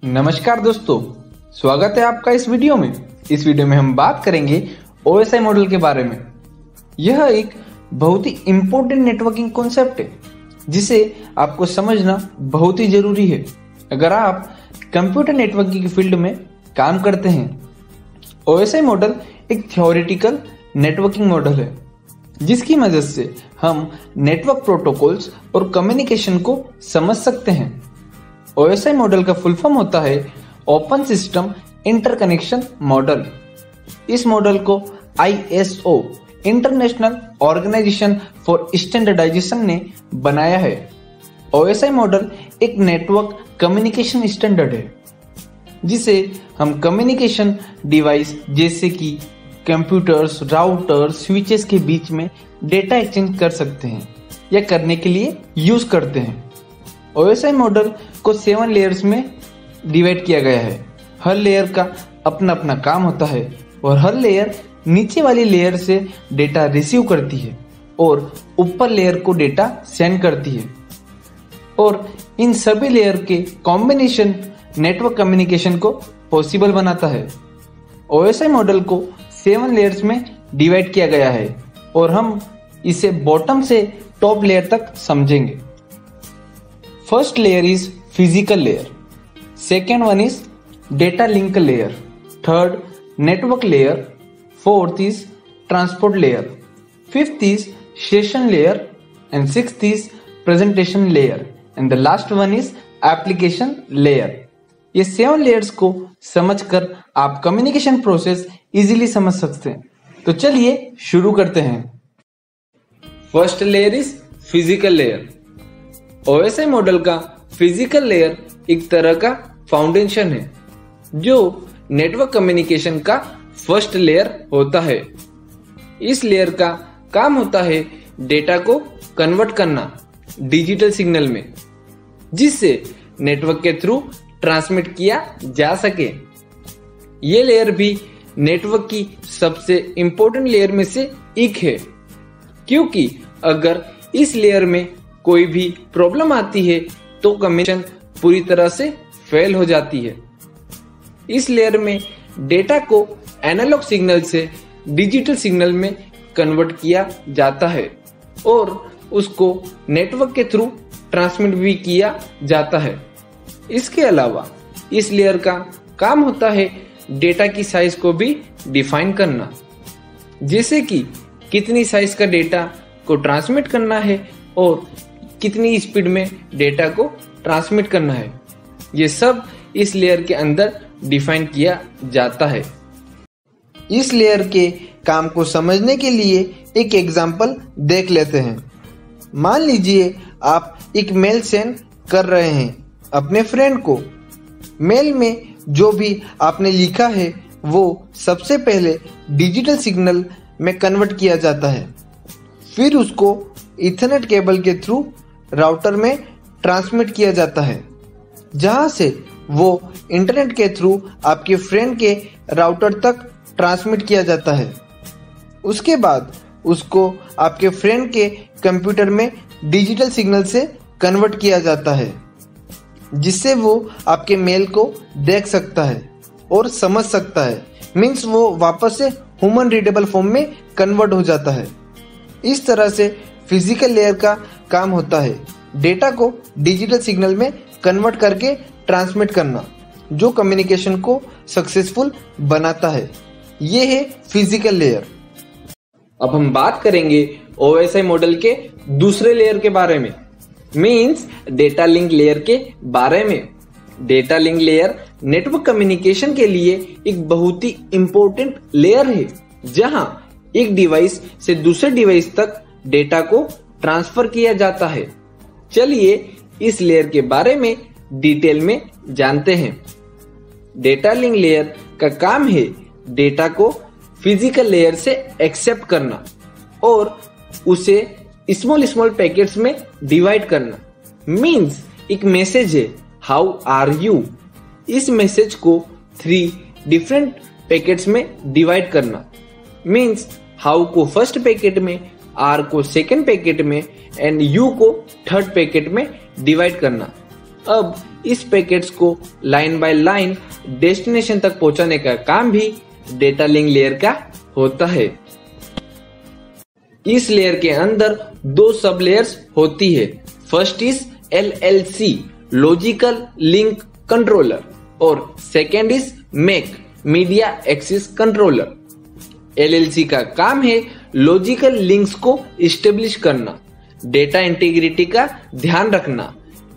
नमस्कार दोस्तों, स्वागत है आपका इस वीडियो में। इस वीडियो में हम बात करेंगे OSI मॉडल के बारे में। यह एक बहुत ही इम्पोर्टेंट नेटवर्किंग कॉन्सेप्ट है जिसे आपको समझना बहुत ही जरूरी है अगर आप कंप्यूटर नेटवर्किंग की फील्ड में काम करते हैं। OSI मॉडल एक थ्योरेटिकल नेटवर्किंग मॉडल है जिसकी मदद से हम नेटवर्क प्रोटोकॉल्स और कम्युनिकेशन को समझ सकते हैं। OSI मॉडल का फुल फॉर्म होता है ओपन सिस्टम इंटरकनेक्शन मॉडल। इस मॉडल को ISO international organisation for standardisation ने बनाया है। OSI मॉडल एक नेटवर्क कम्युनिकेशन स्टैंडर्ड है जिसे हम कम्युनिकेशन डिवाइस जैसे कि कंप्यूटर्स, राउटर्स, स्विचेस के बीच में डेटा एक्सचेंज कर सकते हैं या करने के लिए यूज करते हैं। OSI मॉडल को 7 लेयर्स में डिवाइड किया गया है। हर लेयर का अपना अपना काम होता है और हर लेयर नीचे वाली लेयर से डेटा रिसीव करती है और ऊपर लेयर को डेटा सेंड करती है और इन सभी लेयर के कॉम्बिनेशन नेटवर्क कम्युनिकेशन को पॉसिबल बनाता है। OSI मॉडल को 7 लेयर्स में डिवाइड किया गया है और हम इसे बॉटम से टॉप लेयर तक समझेंगे। First layer is physical layer. Second one is data link layer. Third, network layer. Fourth is transport layer. Fifth is session layer. And sixth is presentation layer. And the last one is application layer. ये 7 layers को समझकर आप communication process easily समझ सकते हैं। तो चलिए शुरू करते हैं। First layer is physical layer. OSI model का फिजिकल लेयर एक तरह का फाउंडेशन है जो नेटवर्क कम्युनिकेशन का फर्स्ट लेयर होता है। इस लेयर का काम होता है डेटा को कन्वर्ट करना डिजिटल सिग्नल में जिससे नेटवर्क के थ्रू ट्रांसमिट किया जा सके। ये लेयर भी नेटवर्क की सबसे इंपॉर्टेंट लेयर में से एक है क्योंकि अगर इस लेयर में कोई भी प्रॉब्लम आती है तो कम्युनिकेशन पूरी तरह से फेल हो जाती है। इस लेयर में डेटा को एनालॉग सिग्नल से डिजिटल सिग्नल में कन्वर्ट किया जाता है और उसको नेटवर्क के थ्रू ट्रांसमिट भी किया जाता है। इसके अलावा इस लेयर का काम होता है डेटा की साइज को भी डिफाइन करना, जैसे कि कितनी साइज का डेटा को ट्रांसमिट करना है और कितनी स्पीड में डेटा को ट्रांसमिट करना है। ये सब इस लेयर के अंदर डिफाइन किया जाता है। इस लेयर के काम को समझने के लिए एक एग्जांपल देख लेते हैं। मान लीजिए आप एक मेल सेंड कर रहे हैं अपने फ्रेंड को। मेल में जो भी आपने लिखा है वो सबसे पहले डिजिटल सिग्नल में कन्वर्ट किया जाता है, फिर उसको ईथरनेट केबल के थ्रू राउटर में ट्रांसमिट किया जाता है जहां से वो इंटरनेट के थ्रू आपके फ्रेंड के राउटर तक ट्रांसमिट किया जाता है। उसके बाद उसको आपके फ्रेंड के कंप्यूटर में डिजिटल सिग्नल से कन्वर्ट किया जाता है जिससे वो आपके मेल को देख सकता है और समझ सकता है। मीन्स वो वापस से ह्यूमन रीडेबल फॉर्म में कन्वर्ट हो जाता है। इस तरह से फिजिकल लेयर का काम होता है डेटा को डिजिटल सिग्नल में कन्वर्ट करके ट्रांसमिट करना जो कम्युनिकेशन को सक्सेसफुल बनाता है। ये है फिजिकल लेयर। अब हम बात करेंगे OSI मॉडल के दूसरे लेयर के बारे में, मींस डेटा लिंक लेयर के बारे में। Data link layer network communication के लिए एक बहुत ही इंपॉर्टेंट लेयर है जहां एक डिवाइस से दूसरे डिवाइस तक डेटा को ट्रांसफर किया जाता है। चलिए इस लेयर के बारे में डिटेल में जानते हैं। डेटा लिंक लेयर का काम है डेटा को फिजिकल लेयर से एक्सेप्ट करना और उसे स्मॉल पैकेट्स में डिवाइड करना। मींस एक मैसेज है हाउ आर यू, इस मैसेज को 3 डिफरेंट पैकेट्स में डिवाइड करना। मींस हाउ को फर्स्ट पैकेट में, आर को सेकेंड पैकेट में एंड यू को थर्ड पैकेट में डिवाइड करना। अब इस पैकेट्स को लाइन बाय लाइन डेस्टिनेशन तक पहुंचाने का काम भी डेटा लिंक लेयर का होता है। इस लेयर के अंदर दो सब लेयर्स होती है। First is LLC logical link controller और second is MEC media access controller. LLC का काम है लॉजिकल लिंक्स को इस्टेब्लिश करना, डेटा इंटीग्रिटी का ध्यान रखना,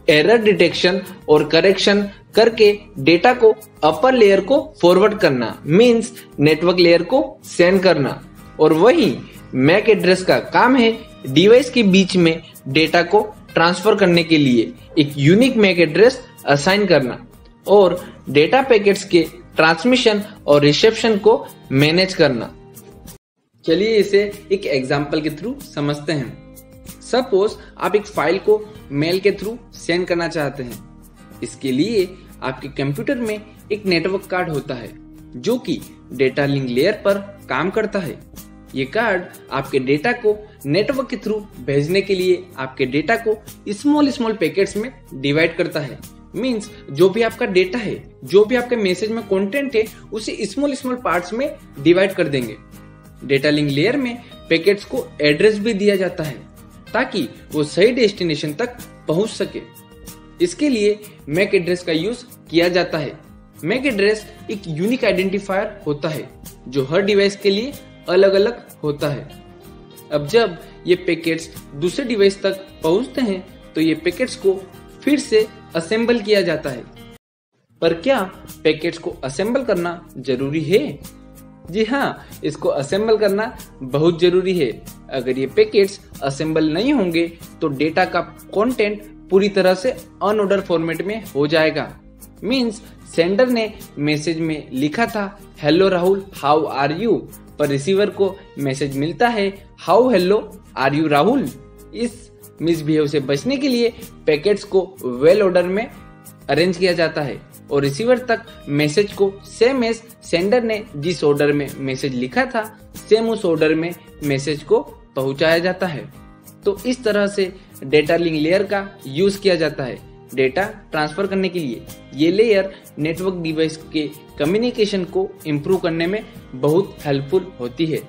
एरर डिटेक्शन और करेक्शन करके डेटा को अपर लेयर को फॉरवर्ड करना, मींस नेटवर्क लेयर को सेंड करना। और वहीं मैक एड्रेस का काम है डिवाइस के बीच में डेटा को ट्रांसफर करने के लिए एक यूनिक मैक एड्रेस असाइन करना और डेटा पैकेट्स के ट्रांसमिशन और रिसेप्शन को मैनेज करना। चलिए इसे एक एग्जांपल के थ्रू समझते हैं। सपोज आप एक फाइल को मेल के थ्रू सेंड करना चाहते हैं। इसके लिए आपके कंप्यूटर में एक नेटवर्क कार्ड होता है जो कि डेटा लिंक लेयर पर काम करता है। ये कार्ड आपके डेटा को नेटवर्क के थ्रू भेजने के लिए आपके डेटा को स्मॉल पैकेट्स में डिवाइड करता है। मींस जो भी आपका डेटा है, जो भी आपके मैसेज में कंटेंट है, उसे स्मॉल पार्ट्स में डिवाइड कर देंगे। डेटा लिंक लेयर में पैकेट्स को एड्रेस भी दिया जाता है ताकि वो सही डेस्टिनेशन तक पहुंच सके। इसके लिए मैक एड्रेस का यूज किया जाता है। मैक एड्रेस एक यूनिक आइडेंटिफायर होता है जो हर डिवाइस के लिए अलग अलग होता है। अब जब ये पैकेट्स दूसरे डिवाइस तक पहुंचते हैं तो ये पैकेट्स को फिर से असेंबल किया जाता है। पर क्या पैकेट्स को असेंबल करना जरूरी है? जी हाँ, इसको असेंबल करना बहुत जरूरी है। अगर ये पैकेट्स असेंबल नहीं होंगे तो डेटा का कंटेंट पूरी तरह से अनऑर्डर फॉर्मेट में हो जाएगा। मींस सेंडर ने मैसेज में लिखा था hello Rahul how are you, पर रिसीवर को मैसेज मिलता है how hello are you Rahul. इस मिसबिहेव से बचने के लिए पैकेट्स को वेल ऑर्डर में अरेंज किया जाता है और रिसीवर तक मैसेज को सेम एज सेंडर ने जिस ऑर्डर में मैसेज लिखा था सेम उस ऑर्डर में मैसेज को पहुंचाया जाता है। तो इस तरह से डेटा लिंक लेयर का यूज किया जाता है डेटा ट्रांसफर करने के लिए। ये लेयर नेटवर्क डिवाइस के कम्युनिकेशन को इम्प्रूव करने में बहुत हेल्पफुल होती है।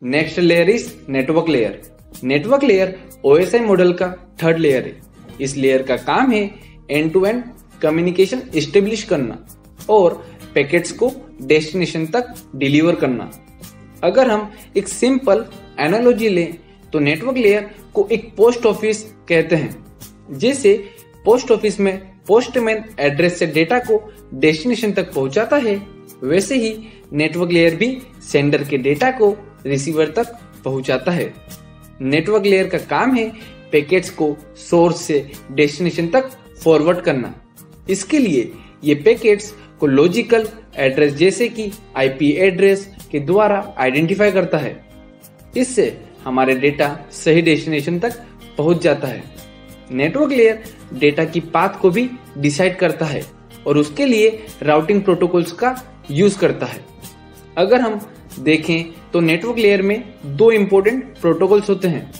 Next layer is network layer. Network layer OSI model का थर्ड लेयर है। इस लेयर का काम है end to end communication establish करना और पैकेट्स को डेस्टिनेशन तक डिलीवर करना। अगर हम एक सिंपल एनालॉजी लें तो नेटवर्क लेयर को एक पोस्ट ऑफिस कहते हैं। जैसे पोस्ट ऑफिस में पोस्टमैन एड्रेस से डेटा को डेस्टिनेशन तक पहुंचाता है, वैसे ही नेटवर्क लेयर भी सेंडर के डेटा को रिसीवर तक पहुंचाता है। नेटवर्क लेयर का काम है पैकेट्स को सोर्स से डेस्टिनेशन तक फॉरवर्ड करना। इसके लिए ये पैकेट्स को लॉजिकल एड्रेस जैसे कि IP एड्रेस के द्वारा आइडेंटिफाई करता है। इससे हमारे डेटा सही डेस्टिनेशन तक पहुंच जाता है। नेटवर्क लेयर डेटा की पाथ को भी डिसाइड करता है और उसके लिए राउटिंग प्रोटोकॉल्स का यूज करता है। अगर हम देखें तो नेटवर्क लेयर में दो इंपॉर्टेंट प्रोटोकॉल्स होते हैं,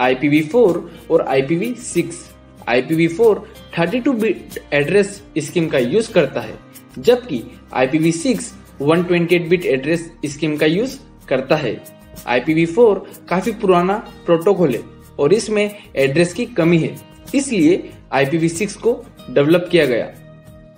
IPv4 और IPv6। IPv4 32 bit address scheme का यूज करता है, जबकि IPv6 128 बिट एड्रेस स्कीम का यूज करता है। IPv4 काफी पुराना प्रोटोकॉल है और इसमें एड्रेस की कमी है, इसलिए IPv6 को डेवलप किया गया।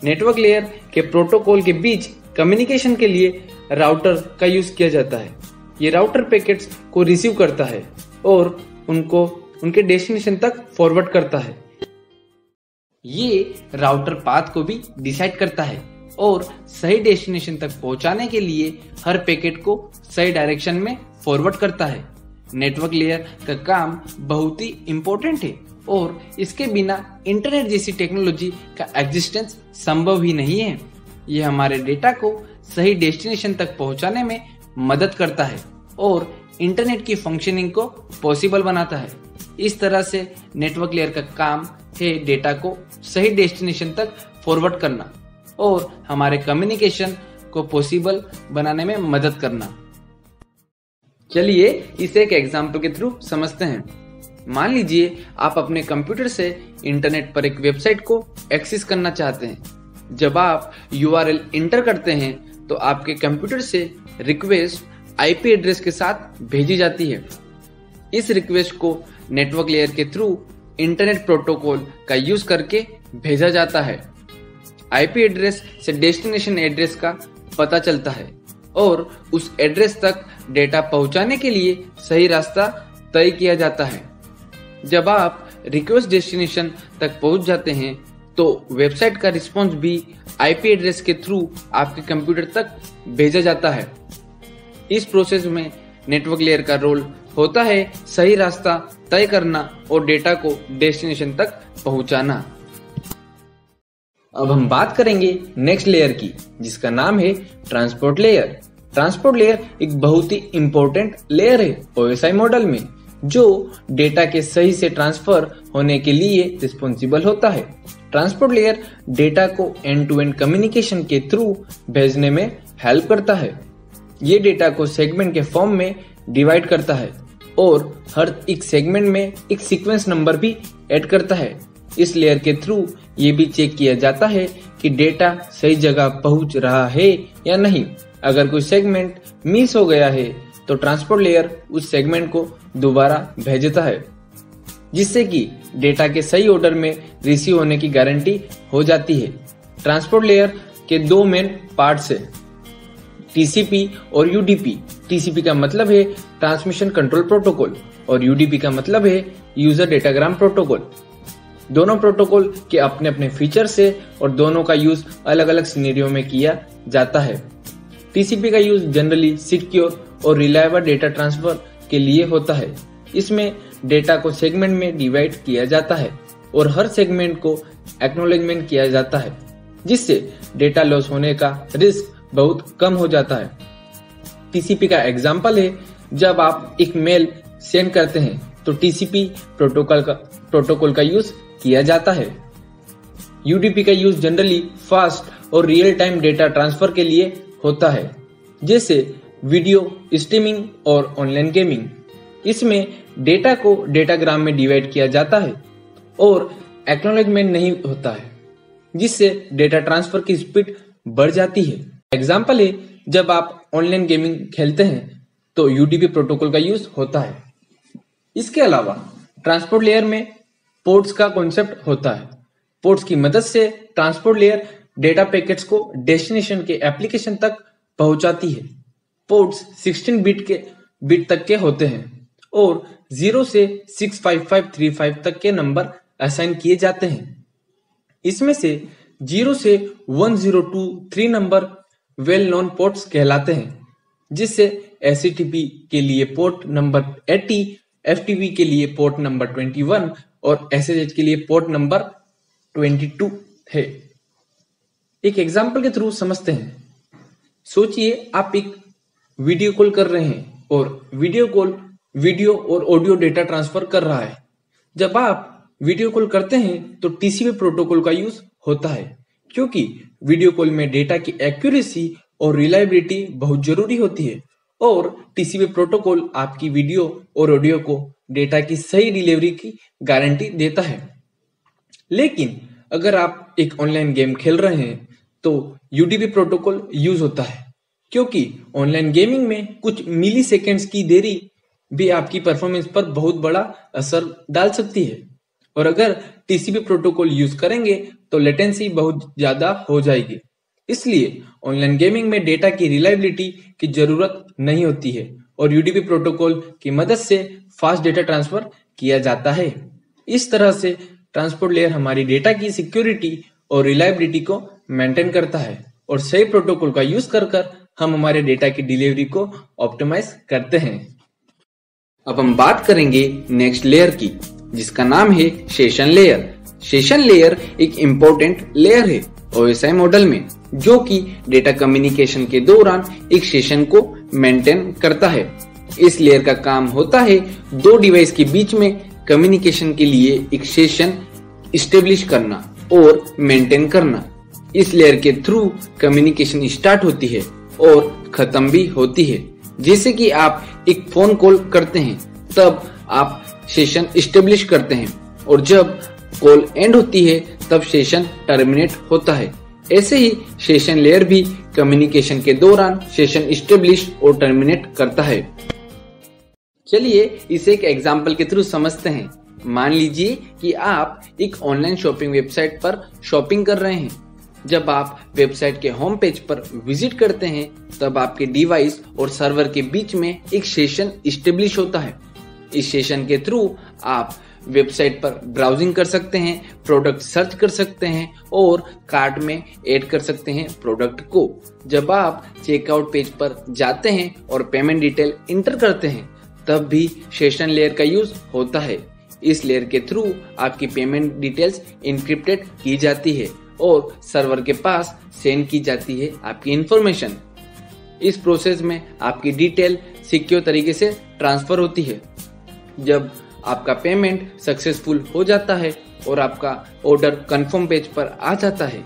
नेटवर्क लेयर के प्रोटोकॉल के बीच कम्युनिकेशन के लिए राउटर का यूज किया जाता है। ये राउटर पैकेट्स को रिसीव करता है और उनको उनके डेस्टिनेशन तक फॉरवर्ड करता है। ये राउटर पाथ को भी डिसाइड करता है और सही डेस्टिनेशन तक पहुंचाने के लिए हर पैकेट को सही डायरेक्शन में फॉरवर्ड करता है। नेटवर्क लेयर का काम बहुत ही इम्पोर्टेंट है और इसके बिना इंटरनेट जैसी टेक्नोलॉजी का एग्जिस्टेंस संभव ही नहीं है। ये हमारे डेटा को सही डेस्टिनेशन तक पहुंचाने में मदद करता है और इंटरनेट की फंक्शनिंग को पॉसिबल बनाता है। इस तरह से नेटवर्क लेयर का काम है डेटा को सही डेस्टिनेशन तक फॉरवर्ड करना और हमारे कम्युनिकेशन को पॉसिबल बनाने में मदद करना। चलिए इसे एक एग्जाम्पल के थ्रू समझते हैं। मान लीजिए आप अपने कंप्यूटर से इंटरनेट पर एक वेबसाइट को एक्सेस करना चाहते हैं। जब आप URL इंटर करते हैं तो आपके कंप्यूटर से रिक्वेस्ट IP एड्रेस के साथ भेजी जाती है। इस रिक्वेस्ट को नेटवर्क लेयर के थ्रू इंटरनेट प्रोटोकॉल का यूज करके भेजा जाता है। IP एड्रेस से डेस्टिनेशन एड्रेस का पता चलता है और उस एड्रेस तक डेटा पहुंचाने के लिए सही रास्ता तय किया जाता है। जब आप रिक्वेस्ट डेस्टिनेशन तक पहुंच जाते हैं तो वेबसाइट का रिस्पॉन्स भी IP एड्रेस के थ्रू आपके कंप्यूटर तक भेजा जाता है। इस प्रोसेस में नेटवर्क लेयर का रोल होता है सही रास्ता तय करना और डेटा को डेस्टिनेशन तक पहुंचाना। अब हम बात करेंगे नेक्स्ट लेयर की, जिसका नाम है ट्रांसपोर्ट लेयर। ट्रांसपोर्ट लेयर एक बहुत ही इंपॉर्टेंट लेयर है OSI मॉडल में, जो डेटा के सही से ट्रांसफर होने के लिए रिस्पॉन्सिबल होता है। ट्रांसपोर्ट लेयर डेटा को एंड टू एंड कम्युनिकेशन के थ्रू भेजने में हेल्प करता है। ये डेटा को सेगमेंट के फॉर्म में डिवाइड करता है और हर एक सेगमेंट में एक सीक्वेंस नंबर भी ऐड करता है। इस लेयर के थ्रू ये भी चेक किया जाता है कि डेटा सही जगह पहुंच रहा है या नहीं। अगर कोई सेगमेंट मिस हो गया है तो ट्रांसपोर्ट लेयर उस सेगमेंट को दोबारा भेजता है, जिससे कि डेटा के सही ऑर्डर में रिसीव होने की गारंटी हो जाती है। ट्रांसपोर्ट लेयर के दो मेन पार्ट्स है, TCP और UDP। TCP का मतलब है ट्रांसमिशन कंट्रोल प्रोटोकॉल और UDP का मतलब है यूजर डेटाग्राम प्रोटोकॉल। दोनों प्रोटोकॉल के अपने अपने फीचर्स है और दोनों का यूज अलग अलग सिनेरियो में किया जाता है। TCP का यूज जनरली सिक्योर और रिलायबल डेटा ट्रांसफर के लिए होता है। इसमें डेटा को सेगमेंट में डिवाइड किया जाता है और हर सेगमेंट को एक्नॉलेजमेंट किया जाता है, जिससे डेटा लॉस होने का रिस्क बहुत कम हो जाता है। TCP का एग्जाम्पल है, जब आप एक मेल सेंड करते हैं तो TCP प्रोटोकॉल का यूज किया जाता है। UDP का यूज जनरली फास्ट और रियल टाइम डेटा ट्रांसफर के लिए होता है, जैसे वीडियो स्ट्रीमिंग और ऑनलाइन गेमिंग। इसमें डेटा को डेटाग्राम में डिवाइड किया जाता है और एक्नॉलेजमेंट नहीं होता है, जिससे डेटा ट्रांसफर की स्पीड बढ़ जाती है। एग्जाम्पल है, जब आप ऑनलाइन गेमिंग खेलते हैं तो UDP प्रोटोकॉल का यूज होता है। इसके अलावा ट्रांसपोर्ट लेयर में पोर्ट्स का कॉन्सेप्ट होता है। पोर्ट्स की मदद से ट्रांसपोर्ट लेयर डेटा पैकेट्स को डेस्टिनेशन के एप्लीकेशन तक पहुंचाती है। पोर्ट्स 16 बिट तक के होते हैं और 0 से 65535 तक के नंबर असाइन किए जाते हैं। इसमें से 0 से 1023 नंबर वेल नोन पोर्ट्स कहलाते हैं, जिससे HTTP के लिए पोर्ट नंबर 80, FTP के लिए पोर्ट नंबर 21 और SSH के लिए पोर्ट नंबर 22 है। एक एग्जाम्पल के थ्रू समझते हैं। सोचिए आप एक वीडियो कॉल कर रहे हैं और वीडियो कॉल वीडियो और ऑडियो डेटा ट्रांसफर कर रहा है। जब आप वीडियो कॉल करते हैं तो TCP प्रोटोकॉल का यूज होता है, क्योंकि वीडियो कॉल में डेटा की एक्यूरेसी और रिलायबिलिटी बहुत जरूरी होती है और TCP प्रोटोकॉल आपकी वीडियो और ऑडियो को डेटा की सही डिलीवरी की गारंटी देता है। लेकिन अगर आप एक ऑनलाइन गेम खेल रहे हैं तो UDP प्रोटोकॉल यूज होता है, क्योंकि ऑनलाइन गेमिंग में कुछ मिली सेकेंड्स की देरी भी आपकी परफॉर्मेंस पर बहुत बड़ा असर डाल सकती है। और अगर TCP प्रोटोकॉल यूज करेंगे तो लेटेंसी बहुत ज्यादा हो जाएगी। इसलिए ऑनलाइन गेमिंग में डेटा की रिलायबिलिटी की जरूरत नहीं होती है और UDP प्रोटोकॉल की मदद से फास्ट डेटा ट्रांसफर किया जाता है। इस तरह से ट्रांसपोर्ट लेयर हमारी डेटा की सिक्योरिटी और रिलायबिलिटी को मेंटेन करता है और सही प्रोटोकॉल का यूज कर हम हमारे डेटा की डिलीवरी को ऑप्टिमाइज करते हैं। अब हम बात करेंगे नेक्स्ट लेयर की, जिसका नाम है सेशन लेयर। सेशन लेयर एक इम्पोर्टेंट लेयर है OSI मॉडल में, जो कि डेटा कम्युनिकेशन के दौरान एक सेशन को मेंटेन करता है। इस लेयर का काम होता है दो डिवाइस के बीच में कम्युनिकेशन के लिए एक सेशन इस्टेब्लिश करना और मेंटेन करना। इस लेयर के थ्रू कम्युनिकेशन स्टार्ट होती है और खत्म भी होती है। जैसे कि आप एक फोन कॉल करते हैं, तब आप सेशन इस्टेब्लिश करते हैं और जब कॉल एंड होती है तब सेशन टर्मिनेट होता है। ऐसे ही सेशन लेयर भी कम्युनिकेशन के दौरान सेशन इस्टेब्लिश और टर्मिनेट करता है। चलिए इसे एक एग्जांपल के थ्रू समझते हैं। मान लीजिए कि आप एक ऑनलाइन शॉपिंग वेबसाइट पर शॉपिंग कर रहे हैं। जब आप वेबसाइट के होम पेज पर विजिट करते हैं तब आपके डिवाइस और सर्वर के बीच में एक सेशन इस्टेब्लिश होता है। इस सेशन के थ्रू आप वेबसाइट पर ब्राउजिंग कर सकते हैं, प्रोडक्ट सर्च कर सकते हैं और कार्ट में ऐड कर सकते हैं प्रोडक्ट को। जब आप चेकआउट पेज पर जाते हैं और पेमेंट डिटेल इंटर करते हैं तब भी सेशन लेयर का यूज होता है। इस लेयर के थ्रू आपकी पेमेंट डिटेल्स इंक्रिप्टेड की जाती है और सर्वर के पास सेंड की जाती है आपकी इंफॉर्मेशन। इस प्रोसेस में आपकी डिटेल सिक्योर तरीके से ट्रांसफर होती है। जब आपका पेमेंट सक्सेसफुल हो जाता है और आपका ऑर्डर कंफर्म पेज पर आ जाता है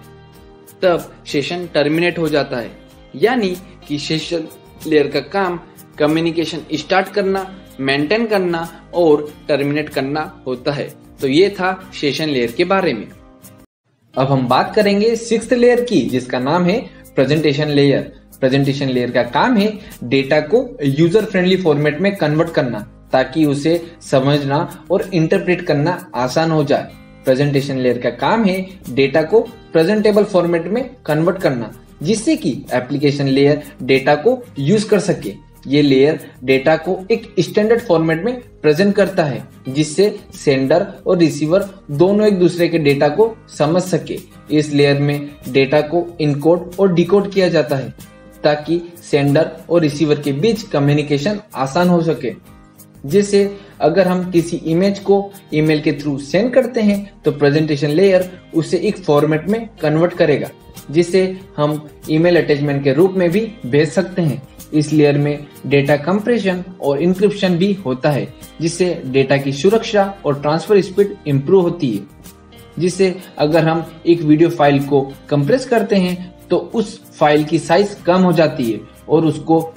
तब सेशन टर्मिनेट हो जाता है। यानी कि सेशन लेयर का काम कम्युनिकेशन स्टार्ट करना, मेंटेन करना और टर्मिनेट करना होता है। तो ये था सेशन लेयर के बारे में। अब हम बात करेंगे सिक्स्थ लेयर की, जिसका नाम है प्रेजेंटेशन लेयर। प्रेजेंटेशन लेयर का काम है डेटा को यूजर फ्रेंडली फॉर्मेट में कन्वर्ट करना ताकि उसे समझना और इंटरप्रेट करना आसान हो जाए। प्रेजेंटेशन लेयर का काम है डेटा को प्रेजेंटेबल फॉर्मेट में कन्वर्ट करना जिससे कि एप्लीकेशन लेयर डेटा को यूज कर सके। ये लेयर डेटा को एक स्टैंडर्ड फॉर्मेट में प्रेजेंट करता है जिससे सेंडर और रिसीवर दोनों एक दूसरे के डेटा को समझ सके। इस लेयर में डेटा को इनकोड और डिकोड किया जाता है ताकि सेंडर और रिसीवर के बीच कम्युनिकेशन आसान हो सके। जैसे अगर हम किसी इमेज को ईमेल के थ्रू सेंड करते हैं तो प्रेजेंटेशन लेयर उसे एक फॉर्मेट में कन्वर्ट करेगा जिसे हम ईमेल अटैचमेंट के रूप में भी भेज सकते हैं। इस लेयर में डेटा कंप्रेशन और इंक्रिप्शन भी होता है जिससे डेटा की सुरक्षा और ट्रांसफर स्पीड इंप्रूव होती है। जिससे अगर हम एक वीडियो फाइल को कंप्रेस करते हैं तो उस फाइल की साइज कम हो जाती है और उसको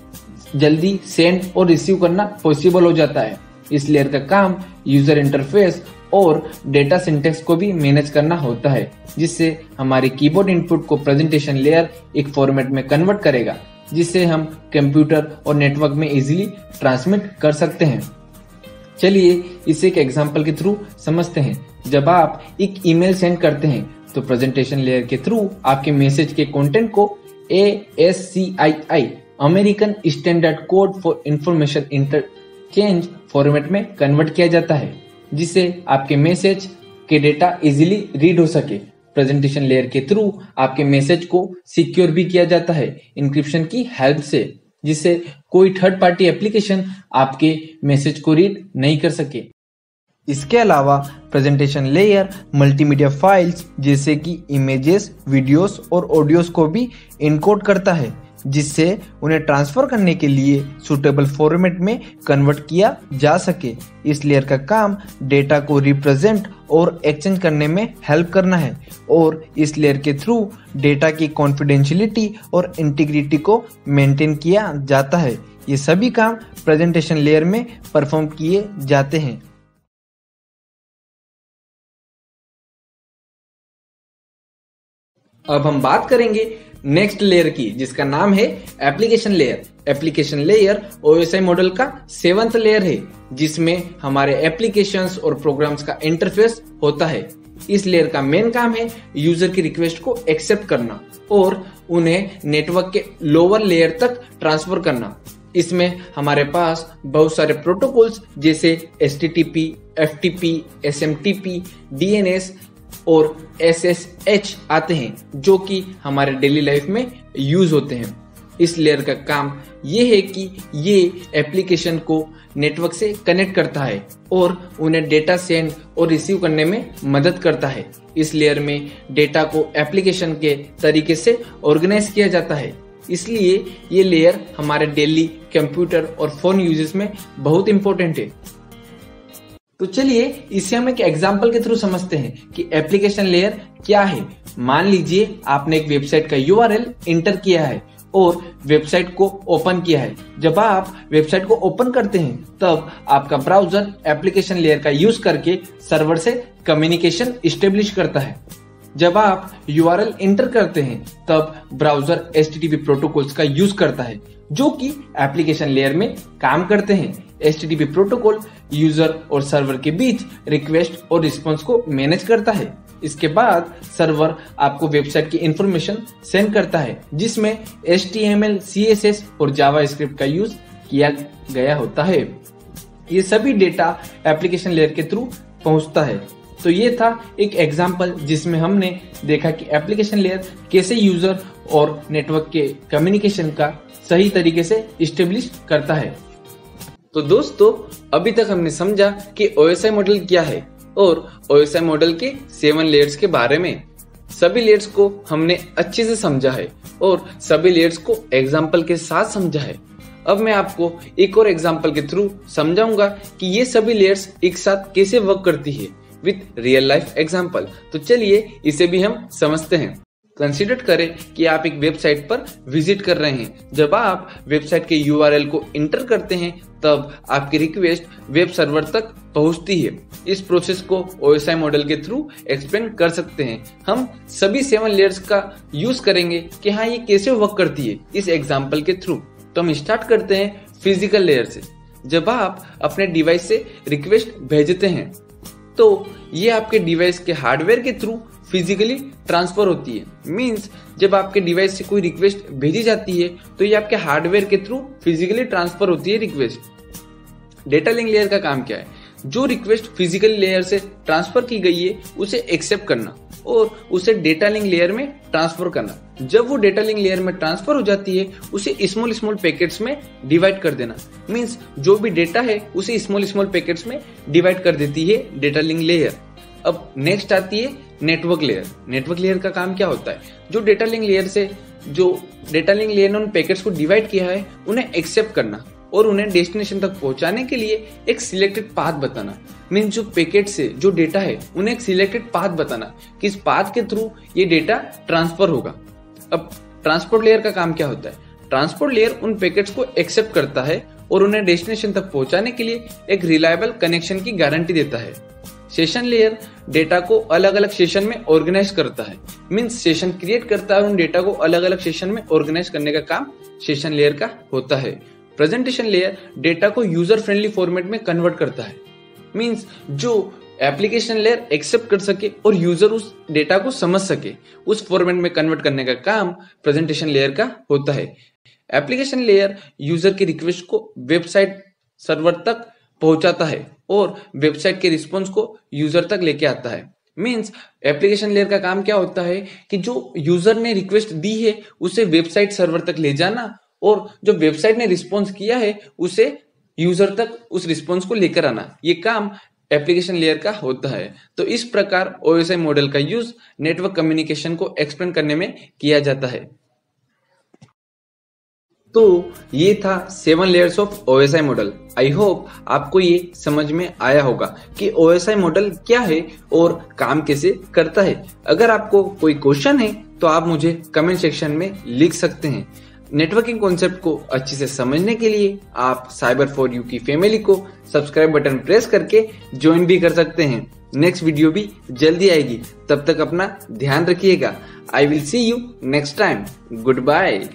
जल्दी सेंड और रिसीव करना पॉसिबल हो जाता है। इस लेयर का काम यूजर इंटरफेस और डेटा सिंटेक्स को भी मैनेज करना होता है जिससे हमारे कीबोर्ड इनपुट को प्रेजेंटेशन लेयर एक फॉर्मेट में कन्वर्ट करेगा जिससे हम कंप्यूटर और नेटवर्क में इजीली ट्रांसमिट कर सकते हैं। चलिए इसे एक एग्जांपल के थ्रू समझते हैं। जब आप एक ईमेल सेंड करते हैं तो प्रेजेंटेशन लेयर के थ्रू आपके मैसेज के कंटेंट को ASCII American standard code for information interchange format में कन्वर्ट किया जाता है जिससे आपके मैसेज के डेटा इजीली रीड हो सके। प्रेजेंटेशन लेयर के थ्रू आपके मैसेज को सिक्योर भी किया जाता है इंक्रिप्शन की हेल्प से जिससे कोई थर्ड पार्टी एप्लीकेशन आपके मैसेज को रीड नहीं कर सके। इसके अलावा प्रेजेंटेशन लेयर मल्टीमीडिया फाइल्स जैसे कि इमेजेस, वीडियोस और ऑडियोस को भी इनकोड करता है जिससे उन्हें ट्रांसफर करने के लिए सुटेबल फॉर्मेट में कन्वर्ट किया जा सके। इस लेयर का काम डेटा को रिप्रेजेंट और एक्सचेंज करने में हेल्प करना है और इस लेयर के थ्रू डेटा की कॉन्फिडेंशियलिटी और इंटीग्रिटी को मेंटेन किया जाता है। ये सभी काम प्रेजेंटेशन लेयर में परफॉर्म किए जाते हैं। अब हम बात करेंगे नेक्स्ट लेयर की, जिसका नाम है application layer. Application layer OSI model का 7th लेयर है जिसमें हमारे एप्लीकेशंस और प्रोग्राम्स का इंटरफेस होता है। इस लेयर का मेन काम है यूजर की रिक्वेस्ट को एक्सेप्ट करना और उन्हें नेटवर्क के लोअर लेयर तक ट्रांसफर करना। इसमें हमारे पास बहुत सारे प्रोटोकॉल्स जैसे HTTP, FTP, SMTP, DNS और SSH आते हैं जो कि हमारे डेली लाइफ में यूज होते हैं। इस लेयर का काम ये है कि ये एप्लीकेशन को नेटवर्क से कनेक्ट करता है और उन्हें डेटा सेंड और रिसीव करने में मदद करता है। इस लेयर में डेटा को एप्लीकेशन के तरीके से ऑर्गेनाइज किया जाता है, इसलिए ये लेयर हमारे डेली कंप्यूटर और फोन यूजेस में बहुत इंपॉर्टेंट है। तो चलिए इसे हम एक एग्जांपल के थ्रू समझते हैं कि एप्लीकेशन लेयर क्या है। मान लीजिए आपने एक वेबसाइट का यूआरएल एंटर किया है और वेबसाइट को ओपन किया है। जब आप वेबसाइट को ओपन करते हैं तब आपका ब्राउजर एप्लीकेशन लेयर का यूज करके सर्वर से कम्युनिकेशन इस्टेब्लिश करता है। जब आप यूआरएल एंटर करते हैं तब ब्राउजर HTTP प्रोटोकॉल्स का यूज करता है जो कि एप्लीकेशन लेयर में काम करते हैं। HTTP प्रोटोकॉल यूजर और सर्वर के बीच रिक्वेस्ट और रिस्पॉन्स को मैनेज करता है। इसके बाद सर्वर आपको वेबसाइट की इंफॉर्मेशन सेंड करता है जिसमें HTML, CSS और जावास्क्रिप्ट का यूज किया गया होता है। ये सभी डेटा एप्लीकेशन लेयर के थ्रू पहुंचता है। तो ये था एक एग्जांपल जिसमें हमने देखा कि एप्लीकेशन लेयर कैसे यूजर और नेटवर्क के कम्युनिकेशन का सही तरीके से इस्टेब्लिश करता है। तो दोस्तों अभी तक हमने समझा कि OSI मॉडल क्या है और OSI मॉडल के 7 लेयर्स के बारे में। सभी लेयर्स को हमने अच्छे से समझा है और सभी लेयर्स को एग्जांपल के साथ समझा है। अब मैं आपको एक और एग्जांपल के थ्रू समझाऊंगा कि ये सभी लेयर्स एक साथ कैसे वर्क करती है विथ रियल लाइफ एग्जांपल। तो चलिए इसे भी हम समझते हैं। कंसीडर करें कि आप एक वेबसाइट पर विजिट कर रहे हैं। जब आप वेबसाइट के यूआरएल को एंटर करते हैं तब आपकी रिक्वेस्ट वेब सर्वर तक पहुंचती है। इस प्रोसेस को OSI मॉडल के थ्रू एक्सप्लेन कर सकते हैं। हम सभी 7 लेयर्स का यूज करेंगे कि हाँ ये कैसे वर्क करती है इस एग्जांपल के थ्रू। तो हम स्टार्ट करते हैं फिजिकल लेयर से। जब आप अपने डिवाइस से रिक्वेस्ट भेजते हैं तो ये आपके डिवाइस के हार्डवेयर के थ्रू फिजिकली ट्रांसफर होती है। मींस जब आपके डिवाइस से कोई रिक्वेस्ट भेजी जाती है तो ये आपके हार्डवेयर के थ्रू फिजिकली ट्रांसफर होती है रिक्वेस्ट। डेटा लिंक लेयर का काम क्या है? जो रिक्वेस्ट फिजिकल लेयर से ट्रांसफर की गई है उसे एक्सेप्ट करना और उसे डेटा लिंक लेयर में ट्रांसफर करना। जब वो डेटा लिंक लेयर में ट्रांसफर हो जाती है उसे स्मॉल स्मॉल पैकेट्स में डिवाइड कर देना। मींस जो भी डेटा है उसे स्मॉल स्मॉल पैकेट्स में डिवाइड कर देती है डेटा लिंक लेयर। अब नेक्स्ट आती है नेटवर्क लेयर। नेटवर्क लेयर का काम क्या होता है? जो डेटा लिंक लेयर से जो डेटा लिंक लेयर ने उन पैकेट्स को डिवाइड किया है उन्हें एक्सेप्ट करना और उन्हें डेस्टिनेशन तक पहुंचाने के लिए एक सिलेक्टेड पाथ बताना। मींस जो पैकेट से जो डेटा है उन्हें एक सिलेक्टेड पाथ बताना कि इस पाथ के थ्रू ये डेटा ट्रांसफर होगा। अब ट्रांसपोर्ट लेयर का काम क्या होता है? ट्रांसपोर्ट लेयर उन पैकेट्स को एक्सेप्ट करता है और उन्हें डेस्टिनेशन तक पहुंचाने के लिए एक रिलायबल कनेक्शन की गारंटी देता है। सेशन लेयर डेटा को अलग अलग सेशन में ऑर्गेनाइज करता है। मींस सेशन क्रिएट करता है और उन डेटा को अलग अलग सेशन में ऑर्गेनाइज करने का काम सेशन लेयर का होता है। प्रेजेंटेशन लेयर डेटा को यूजर फ्रेंडली फॉर्मेट में कन्वर्ट करता है। मींस जो एप्लीकेशन लेयर एक्सेप्ट कर सके और यूजर उस डेटा को समझ सके उस फॉर्मेट में कन्वर्ट करने का काम प्रेजेंटेशन लेयर का होता है। एप्लीकेशन लेयर यूजर की रिक्वेस्ट को वेबसाइट सर्वर तक पहुंचाता है और वेबसाइट के रिस्पॉन्स को यूजर तक लेके आता है। मींस एप्लीकेशन लेयर का काम क्या होता है कि जो यूजर ने रिक्वेस्ट दी है उसे वेबसाइट सर्वर तक ले जाना और जो वेबसाइट ने रिस्पॉन्स किया है उसे यूजर तक उस रिस्पॉन्स को लेकर आना। ये काम एप्लीकेशन लेयर का होता है। तो इस प्रकार OSI मॉडल का यूज नेटवर्क कम्युनिकेशन को एक्सप्लेन करने में किया जाता है। तो ये था 7 layers of OSI model. I hope आपको ये समझ में आया होगा कि OSI मॉडल क्या है और काम कैसे करता है। अगर आपको कोई क्वेश्चन है तो आप मुझे कमेंट सेक्शन में लिख सकते हैं। नेटवर्किंग कॉन्सेप्ट को अच्छे से समझने के लिए आप साइबर फॉर यू की फैमिली को सब्सक्राइब बटन प्रेस करके ज्वाइन भी कर सकते हैं। नेक्स्ट वीडियो भी जल्दी आएगी। तब तक अपना ध्यान रखिएगा। I will see you next time. Good bye.